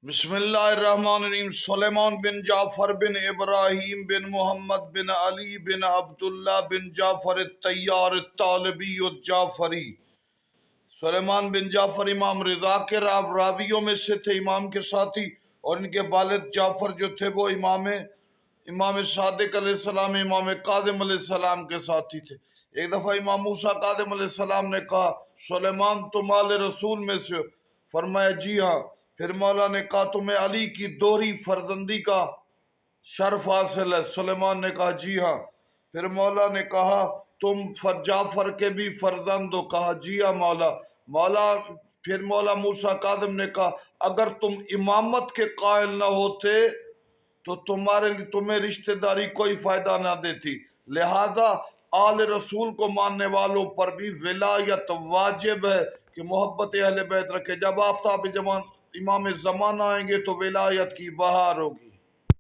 بسم اللہ الرحمن الرحیم۔ سلیمان بن جعفر بن ابراہیم بن محمد بن علی بن عبداللہ بن جعفر الطیار الطالبی الجعفری۔ سلیمان بن جعفر امام رضا کے راویوں میں سے تھے، امام کے ساتھی، اور ان کے والد جعفر جو تھے وہ امام صادق علیہ السلام، امام کاظم علیہ السلام کے ساتھی تھے۔ ایک دفعہ امام موسیٰ کاظم علیہ السلام نے کہا سلیمان تم آل رسول میں سے ہو؟ فرمایا جی ہاں۔ پھر مولا نے کہا تمہیں علی کی دوہری فرزندی کا شرف حاصل ہے؟ سلیمان نے کہا جی ہاں۔ پھر مولا نے کہا تم جعفر کے بھی فرزند ہو؟ کہا جی ہاں مولا۔ پھر مولا موسیٰ کاظم نے کہا اگر تم امامت کے قائل نہ ہوتے تو تمہیں رشتہ داری کوئی فائدہ نہ دیتی، لہذا آل رسول کو ماننے والوں پر بھی ولایت واجب ہے کہ محبت اہل بیت رکھے۔ جب آفتاب امام زمانہ آئیں گے تو ولایت کی بہار ہوگی۔